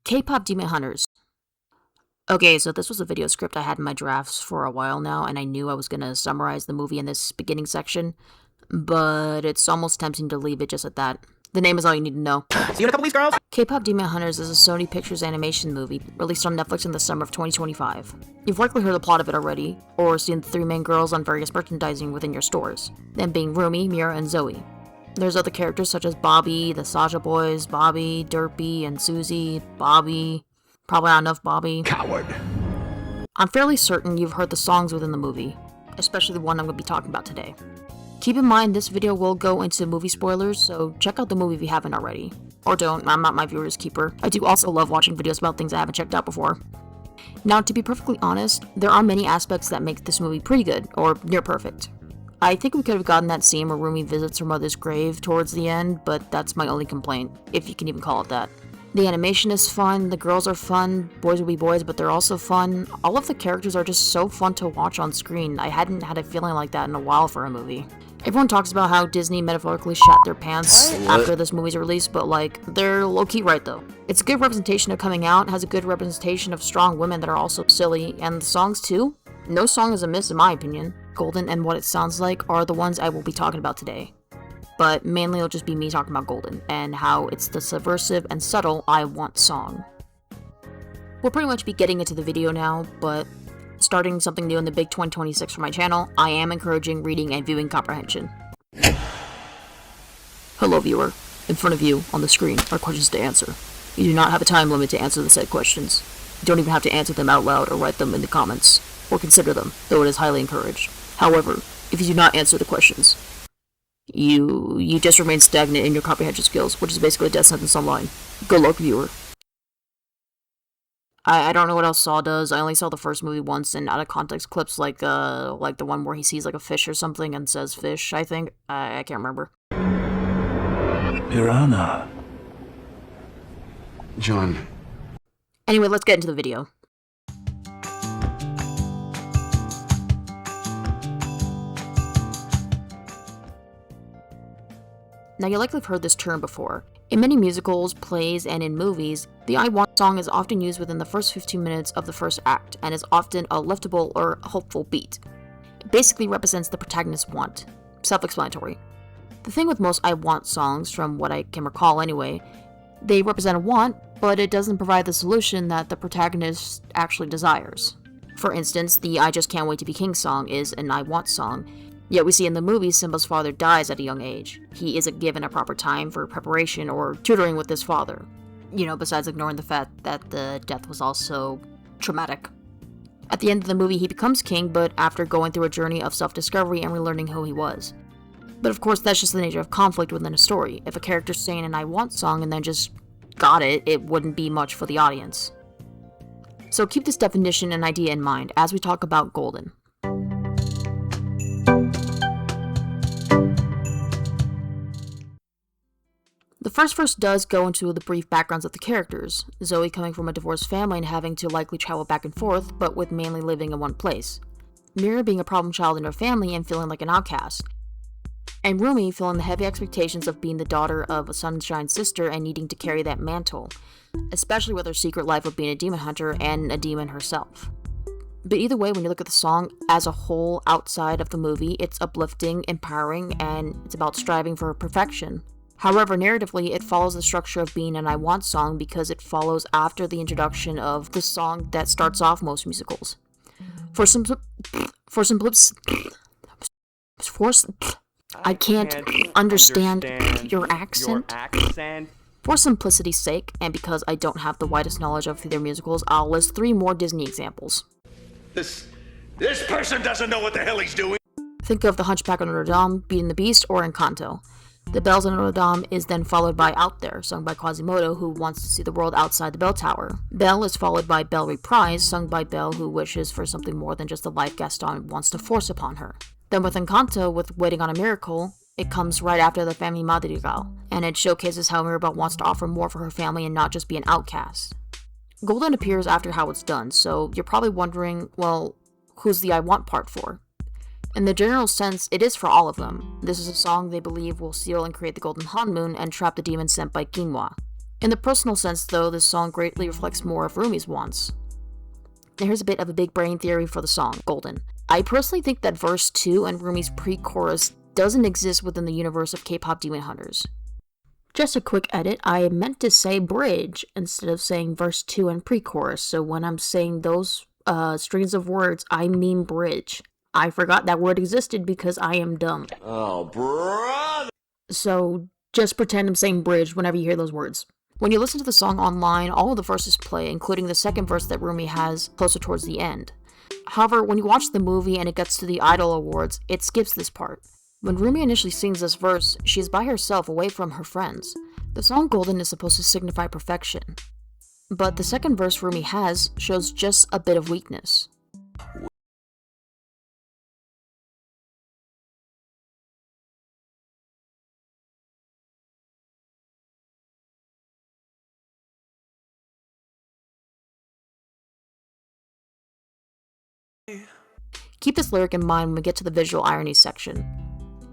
Kpop Demon Hunters. Okay, so this was a video script I had in my drafts for a while now, and I knew I was going to summarize the movie in this beginning section, but it's almost tempting to leave it just at that. The name is all you need to know. See you in a couple weeks, girls! Kpop Demon Hunters is a Sony Pictures animation movie released on Netflix in the summer of 2025. You've likely heard the plot of it already, or seen the three main girls on various merchandising within your stores, them being Rumi, Mira, and Zoe. There's other characters such as Bobby, the Saja Boys, Bobby, Derpy, and Susie, Bobby. Probably not enough Bobby. Coward. I'm fairly certain you've heard the songs within the movie, especially the one I'm going to be talking about today. Keep in mind this video will go into movie spoilers, so check out the movie if you haven't already. Or don't, I'm not my viewer's keeper. I do also love watching videos about things I haven't checked out before. Now, to be perfectly honest, there are many aspects that make this movie pretty good, or near perfect. I think we could have gotten that scene where Rumi visits her mother's grave towards the end, but that's my only complaint, if you can even call it that. The animation is fun, the girls are fun, boys will be boys, but they're also fun. All of the characters are just so fun to watch on screen. I hadn't had a feeling like that in a while for a movie. Everyone talks about how Disney metaphorically shat their pants after this movie's release, but like, they're low-key right though. It's a good representation of coming out, has a good representation of strong women that are also silly, and the songs too? No song is amiss in my opinion. Golden and What It Sounds Like are the ones I will be talking about today. But mainly it'll just be me talking about Golden, and how it's the subversive and subtle I Want song. We'll pretty much be getting into the video now, but starting something new in the big 2026 for my channel, I am encouraging reading and viewing comprehension. Hello viewer, in front of you, on the screen, are questions to answer. You do not have a time limit to answer the said questions. You don't even have to answer them out loud or write them in the comments, or consider them, though it is highly encouraged. However, if you do not answer the questions, you just remain stagnant in your comprehension skills, which is basically a death sentence online. Good luck, viewer. I don't know what else Saw does. I only saw the first movie once, and out of context clips like the one where he sees like a fish or something and says fish, I think. I can't remember. Piranha. John. Anyway, let's get into the video. Now, you likely have heard this term before. In many musicals, plays, and in movies, the I Want song is often used within the first 15 minutes of the first act, and is often a liftable or hopeful beat. It basically represents the protagonist's want. Self-explanatory. The thing with most I Want songs, from what I can recall anyway, they represent a want, but it doesn't provide the solution that the protagonist actually desires. For instance, the I Just Can't Wait to Be King song is an I Want song, yet we see in the movie Simba's father dies at a young age. He isn't given a proper time for preparation or tutoring with his father. You know, besides ignoring the fact that the death was also traumatic. At the end of the movie, he becomes king, but after going through a journey of self-discovery and relearning who he was. But of course, that's just the nature of conflict within a story. If a character's saying an I Want song and then just got it, it wouldn't be much for the audience. So keep this definition and idea in mind as we talk about Golden. The first verse does go into the brief backgrounds of the characters, Zoe coming from a divorced family and having to likely travel back and forth, but with mainly living in one place. Mira being a problem child in her family and feeling like an outcast. And Rumi feeling the heavy expectations of being the daughter of a sunshine sister and needing to carry that mantle, especially with her secret life of being a demon hunter and a demon herself. But either way, when you look at the song as a whole outside of the movie, it's uplifting, empowering, and it's about striving for perfection. However, narratively, it follows the structure of being an I Want song because it follows after the introduction of the song that starts off most musicals. I can't understand your accent. For simplicity's sake, and because I don't have the widest knowledge of theater musicals, I'll list 3 more Disney examples. This person doesn't know what the hell he's doing. Think of The Hunchback of Notre Dame, Beauty and the Beast, or Encanto. The Bells of Notre Dame is then followed by Out There, sung by Quasimodo, who wants to see the world outside the bell tower. Belle is followed by Belle Reprise, sung by Belle, who wishes for something more than just the life Gaston wants to force upon her. Then with Encanto, with Waiting on a Miracle, it comes right after the Family Madrigal, and it showcases how Mirabel wants to offer more for her family and not just be an outcast. Golden appears after how it's done, so you're probably wondering, well, who's the I Want part for? In the general sense, it is for all of them. This is a song they believe will seal and create the Golden Honeymoon and trap the demon sent by Quinoa. In the personal sense, though, this song greatly reflects more of Rumi's wants. Here's a bit of a big brain theory for the song, Golden. I personally think that verse 2 and Rumi's pre-chorus doesn't exist within the universe of Kpop Demon Hunters. Just a quick edit, I meant to say bridge instead of saying verse 2 and pre-chorus, so when I'm saying those strings of words, I mean bridge. I forgot that word existed because I am dumb. Oh, brother! So just pretend I'm saying bridge whenever you hear those words. When you listen to the song online, all of the verses play, including the second verse that Rumi has closer towards the end. However, when you watch the movie and it gets to the Idol Awards, it skips this part. When Rumi initially sings this verse, she is by herself away from her friends. The song Golden is supposed to signify perfection. But the second verse Rumi has shows just a bit of weakness. Keep this lyric in mind when we get to the visual irony section.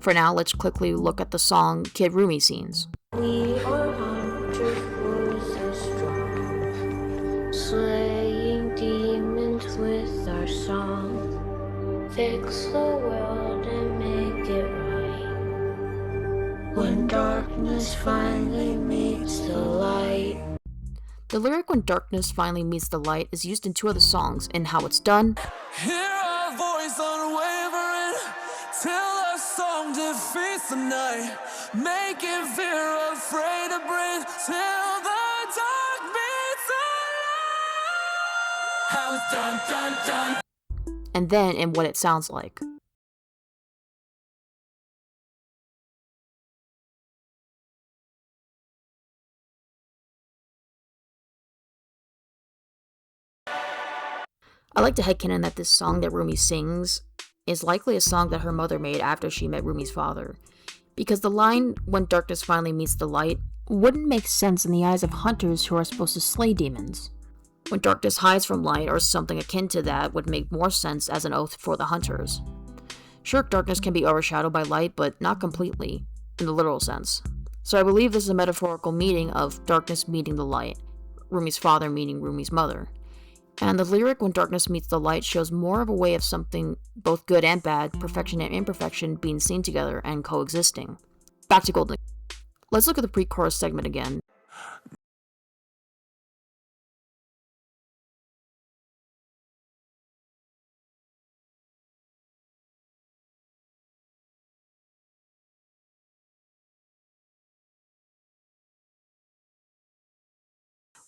For now, let's quickly look at the song Kid Rumi scenes. We are hunters, voices strong, slaying demons with our song. Fix the world and make it right. When darkness finally meets the light. The lyric "When darkness finally meets the light" is used in two of the songs, and how it's done. Hear our voice unwavering, till our song defeats the night. Making fear afraid to breathe, till the dark meets the light. How it's done, done, done. And then in what it sounds like. I like to headcanon that this song that Rumi sings is likely a song that her mother made after she met Rumi's father, because the line, "When darkness finally meets the light," wouldn't make sense in the eyes of hunters who are supposed to slay demons. "When darkness hides from light," or something akin to that, would make more sense as an oath for the hunters. Sure, darkness can be overshadowed by light, but not completely, in the literal sense. So I believe this is a metaphorical meaning of darkness meeting the light, Rumi's father meaning Rumi's mother. And the lyric "When darkness meets the light" shows more of a way of something both good and bad, perfection and imperfection, being seen together and coexisting. Back to Golden. Let's look at the pre-chorus segment again.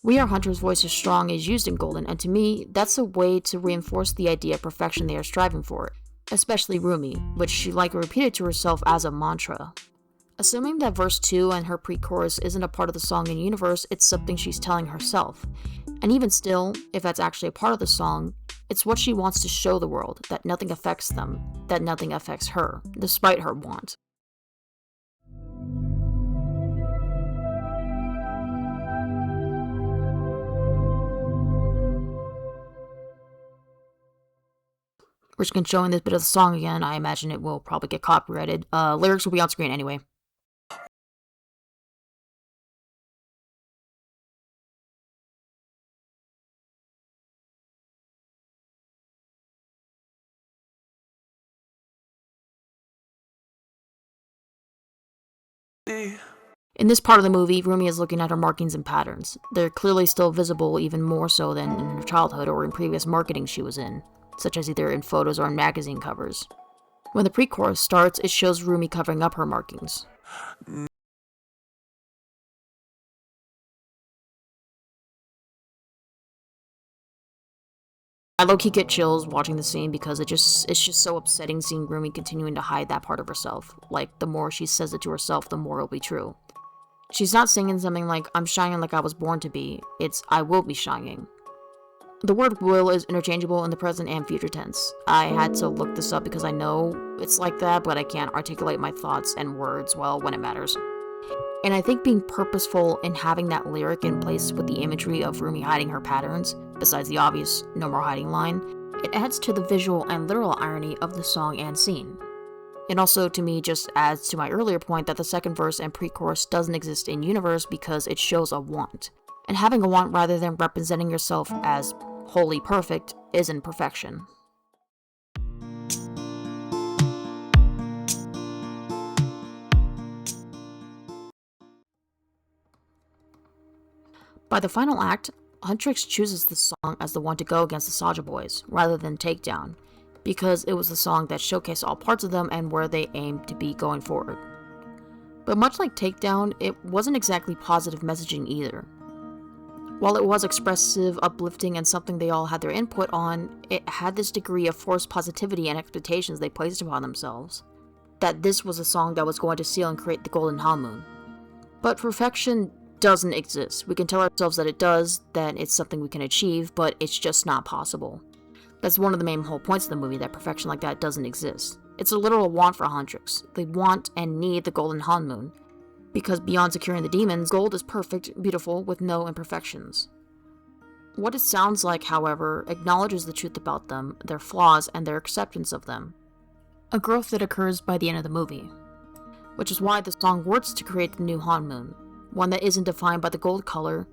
"We Are Hunters' voice is strong" is used in Golden, and to me, that's a way to reinforce the idea of perfection they are striving for, especially Rumi, which she likely repeated to herself as a mantra. Assuming that verse 2 and her pre-chorus isn't a part of the song in universe, it's something she's telling herself. And even still, if that's actually a part of the song, it's what she wants to show the world, that nothing affects them, that nothing affects her, despite her want. We're just going to show this bit of the song again. I imagine it will probably get copyrighted. Lyrics will be on screen anyway. In this part of the movie, Rumi is looking at her markings and patterns. They're clearly still visible, even more so than in her childhood or in previous marketing she was in, such as either in photos or in magazine covers. When the pre-chorus starts, it shows Rumi covering up her markings. I low-key get chills watching the scene because it's just so upsetting seeing Rumi continuing to hide that part of herself. Like, the more she says it to herself, the more it'll be true. She's not singing something like, "I'm shining like I was born to be," it's, "I will be shining." The word "will" is interchangeable in the present and future tense. I had to look this up because I know it's like that, but I can't articulate my thoughts and words well when it matters. And I think being purposeful in having that lyric in place with the imagery of Rumi hiding her patterns, besides the obvious "no more hiding" line, it adds to the visual and literal irony of the song and scene. It also, to me, just adds to my earlier point that the second verse and pre-chorus doesn't exist in universe because it shows a want. And having a want rather than representing yourself as wholly perfect isn't perfection. By the final act, Huntrix chooses the song as the one to go against the Soulja Boys, rather than Takedown, because it was the song that showcased all parts of them and where they aimed to be going forward. But much like Takedown, it wasn't exactly positive messaging either. While it was expressive, uplifting, and something they all had their input on, it had this degree of forced positivity and expectations they placed upon themselves. That this was a song that was going to seal and create the Golden Half-Moon. But perfection doesn't exist. We can tell ourselves that it does, that it's something we can achieve, but it's just not possible. That's one of the main whole points of the movie, that perfection like that doesn't exist. It's a literal want for Huntrix. They want and need the Golden Half-Moon, because beyond securing the demons, gold is perfect, beautiful, with no imperfections. What it sounds like, however, acknowledges the truth about them, their flaws, and their acceptance of them. A growth that occurs by the end of the movie. Which is why the song works to create the new Half-Moon. One that isn't defined by the gold color,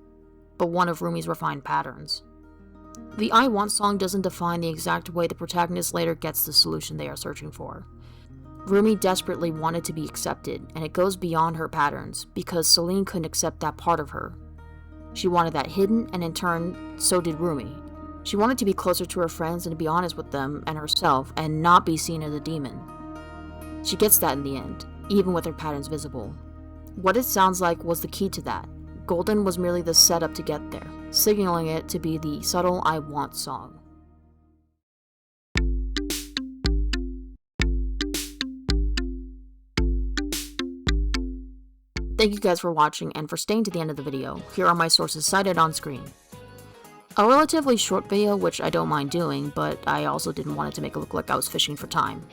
but one of Rumi's refined patterns. The I Want song doesn't define the exact way the protagonist later gets the solution they are searching for. Rumi desperately wanted to be accepted, and it goes beyond her patterns, because Celine couldn't accept that part of her. She wanted that hidden, and in turn, so did Rumi. She wanted to be closer to her friends and to be honest with them and herself, and not be seen as a demon. She gets that in the end, even with her patterns visible. What it sounds like was the key to that. Golden was merely the setup to get there, signaling it to be the subtle I Want song. Thank you guys for watching and for staying to the end of the video. Here are my sources cited on screen. A relatively short video, which I don't mind doing, but I also didn't want it to make it look like I was fishing for time.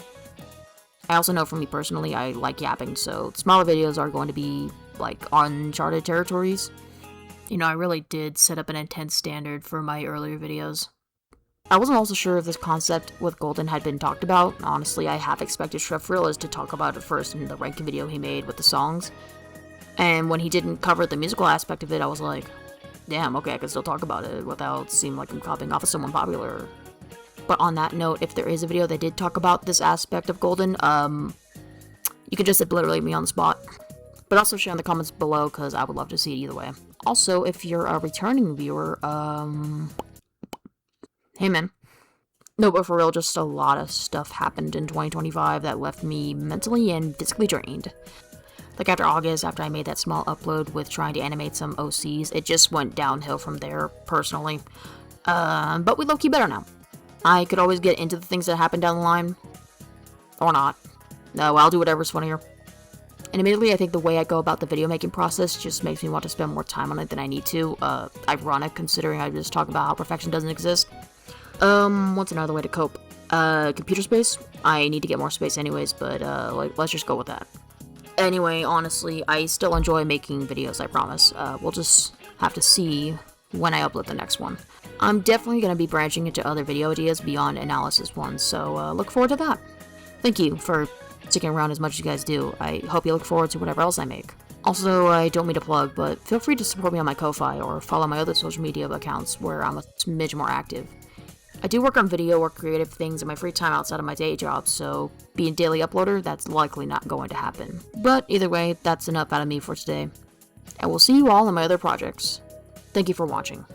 I also know for me personally, I like yapping, so smaller videos are going to be, like, uncharted territories. You know, I really did set up an intense standard for my earlier videos. I wasn't also sure if this concept with Golden had been talked about. Honestly, I half expected Chef Realiz to talk about it first in the ranking video he made with the songs. And when he didn't cover the musical aspect of it, I was like, damn, okay, I can still talk about it without seeming like I'm copying off of someone popular. But on that note, if there is a video that did talk about this aspect of Golden, you can just obliterate me on the spot. But also share in the comments below, because I would love to see it either way. Also, if you're a returning viewer, hey man. No, but for real, just a lot of stuff happened in 2025 that left me mentally and physically drained. Like after August, after I made that small upload with trying to animate some OCs, it just went downhill from there, personally. But we low-key better now. I could always get into the things that happen down the line. Or not. No, I'll do whatever's funnier. And admittedly, I think the way I go about the video making process just makes me want to spend more time on it than I need to. Ironic, considering I just talk about how perfection doesn't exist. What's another way to cope? Computer space? I need to get more space anyways, but, let's just go with that. Anyway, honestly, I still enjoy making videos, I promise. We'll just have to see when I upload the next one. I'm definitely going to be branching into other video ideas beyond analysis ones, so look forward to that. Thank you for sticking around as much as you guys do. I hope you look forward to whatever else I make. Also, I don't mean to plug, but feel free to support me on my Ko-Fi or follow my other social media accounts where I'm a smidge more active. I do work on video or creative things in my free time outside of my day job, so being a daily uploader, that's likely not going to happen. But either way, that's enough out of me for today. And we'll see you all in my other projects. Thank you for watching.